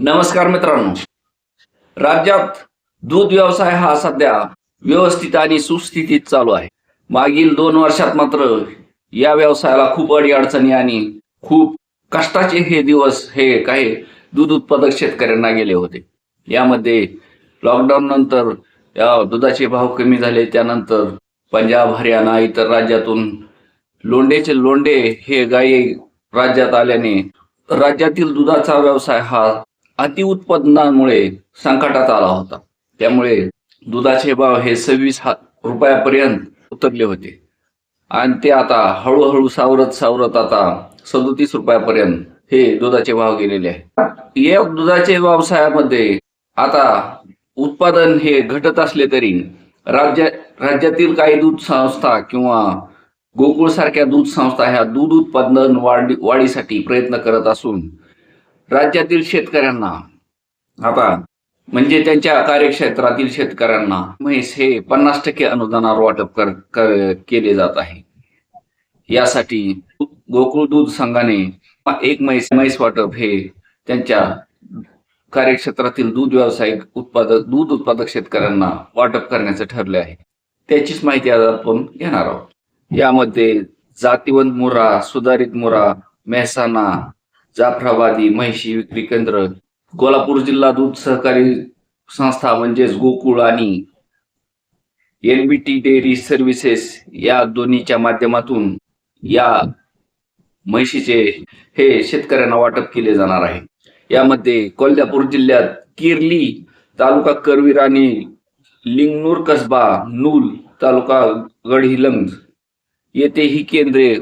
नमस्कार मित्रांनो. राज्यात दूध व्यवसाय हा सध्या व्यवस्थित आणि सुस्थितीत चालू आहे. मागील 2 वर्षात मात्र या व्यवसायाला खूप अडीअडचणी आणि खूप कष्टाचे हे दिवस हे काही दूध उत्पादक शेतकऱ्यांना गेले होते. यामध्ये लॉकडाऊन नंतर या दुधाचे भाव कमी झाले. त्यानंतर पंजाब, हरियाणा इतर राज्यातून लोंढे हे गायी राज्यात आल्याने राज्यातील दुधाचा व्यवसाय हा अतिउत्पादनामुळे संकटात आला होता. त्यामुळे दुधाचे भाव हे 26 रुपयापर्यंत उतरले होते आणि ते आता हळूहळू सावरत आता 37 रुपयापर्यंत हे दुधाचे भाव गेलेले आहेत. या दुधाचे व्यवसायामध्ये आता उत्पादन हे घटत असले तरी राज्यातील काही दूध संस्था किंवा गोकुळ सारख्या दूध संस्था ह्या दूध उत्पादन वाढीसाठी प्रयत्न करत असून राज्यातील शेतकऱ्यांना आता म्हणजे त्यांच्या कार्यक्षेत्रातील शेतकऱ्यांना म्हैस हे 50% अनुदानावर वाटप केले जात आहे. यासाठी गोकुळ दूध संघाने एक म्हैस वाटप हे त्यांच्या कार्यक्षेत्रातील दूध उत्पादक शेतकऱ्यांना वाटप करण्याचं ठरले आहे. त्याचीच माहिती आज आपण घेणार आहोत. यामध्ये जातीवंत मुर्रा, सुधारित मुर्रा, मेहसाणा, जाफराबादी म्हैशी विक्री केंद्र, कोल्हापूर जिल्हा दूध सहकारी संस्था म्हणजेच गोकुळ आणि NBT डेअरी सर्व्हिसेस या दोन्हीच्या माध्यमातून या म्हैशीचे हे शेतकऱ्यांना वाटप केले जाणार आहे. यामध्ये कोल्हापूर जिल्ह्यात किर्ली तालुका करवीर आणि लिंगनूर कसबा नूल तालुका गडहिंग्लज येथे ही केंद्रे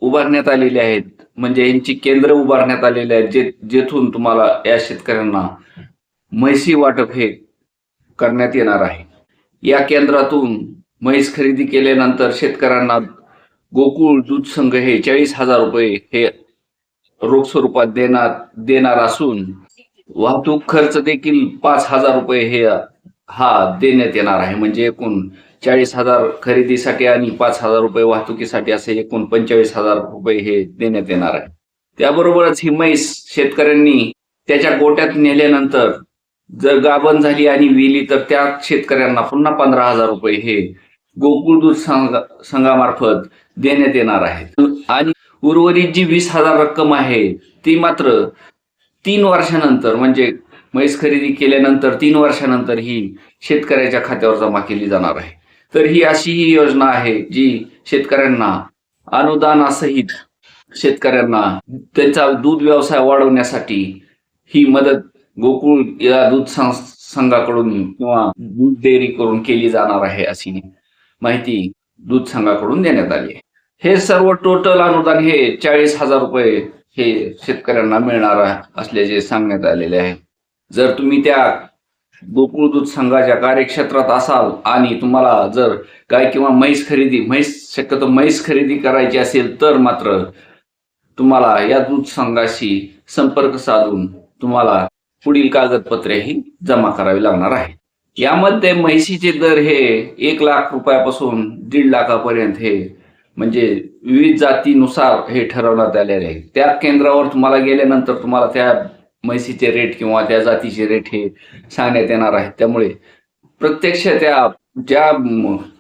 उभारण्यात आलेली आहेत. म्हणजे यांची केंद्र उभारण्यात आलेली आहेत जेथून तुम्हाला या शेतकऱ्यांना म्हैसी वाटप हे करण्यात येणार आहे. या केंद्रातून म्हैस खरेदी केल्यानंतर शेतकऱ्यांना गोकुळ दूध संघ हे 40,000 रुपये हे रोख स्वरूपात देणार असून वाहतूक खर्च देखील 5,000 रुपये हे देण्यात येणार आहे. म्हणजे एकूण 40,000 खरेदीसाठी आणि 5,000 रुपये वाहतुकीसाठी असे एकूण 45,000 रुपये हे देण्यात येणार आहे. त्याबरोबरच ही म्हैस शेतकऱ्यांनी त्याच्या गोट्यात नेल्यानंतर जर गाभण झाली आणि विली तर त्या शेतकऱ्यांना पुन्हा 15,000 रुपये हे गोकुळ दूध संघामार्फत देण्यात येणार आहे. आणि उर्वरित जी 20,000 रक्कम आहे ती मात्र 3 वर्षानंतर म्हणजे म्हैस खरेदी केल्यानंतर 3 वर्षानंतर ही शेतकऱ्याच्या खात्यावर जमा केली जाणार आहे. तर ही अशी योजना आहे जी शेतकऱ्यांना अनुदानासहित शेतकऱ्यांना त्यांचा दूध व्यवसाय वाढवण्यासाठी ही मदत गोकुळ या दूध संघाकडून किंवा दूध डेअरी करून केली जाणार आहे अशी माहिती दूध संघाकडून देण्यात आली आहे. हे सर्व टोटल अनुदान हे 40,000 रुपये हे शेतकऱ्यांना मिळणार असल्याचे सांगण्यात आलेले आहे. जर तुम्ही त्या गोकुळ दूध संघाच्या कार्यक्षेत्रात असाल आणि तुम्हाला जर गाय किंवा शक्यतो म्हैस खरेदी करायची असेल तर मात्र तुम्हाला या दूध संघाशी संपर्क साधून तुम्हाला पुढील कागदपत्रे ही जमा करावी लागणार आहे. यामध्ये म्हैसीचे दर हे 1 लाख रुपयापासून 1.5 लाखापर्यंत हे म्हणजे विविध जातीनुसार हे ठरवण्यात आलेले आहे. त्या केंद्रावर तुम्हाला गेल्यानंतर तुम्हाला त्या म्हैसीचे रेट किंवा त्या जातीचे रेट हे सांगण्यात येणार आहेत. त्यामुळे प्रत्यक्ष ज्या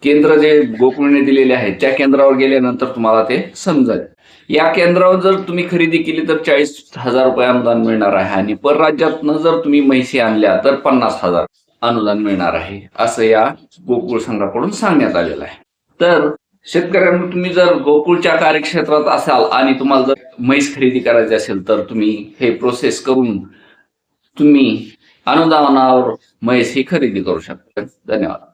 केंद्र जे गोकुळने दिलेले आहेत त्या केंद्रावर गेल्यानंतर तुम्हाला ते समजेल. या केंद्रावर जर तुम्ही खरेदी केली तर 40,000 रुपये अनुदान मिळणार आहे आणि परराज्यातनं जर तुम्ही म्हैसी आणल्या तर 50,000 अनुदान मिळणार आहे असं या गोकुळ संघाकडून सांगण्यात आलेलं आहे. तर शेतकऱ्यांना तुम्ही जर गोकुळच्या कार्यक्षेत्रात असाल आणि तुम्हाला जर म्हैस खरेदी करायची असेल तर तुम्ही हे प्रोसेस करून तुम्ही अनुदानावर म्हैस ही खरेदी करू शकता. धन्यवाद.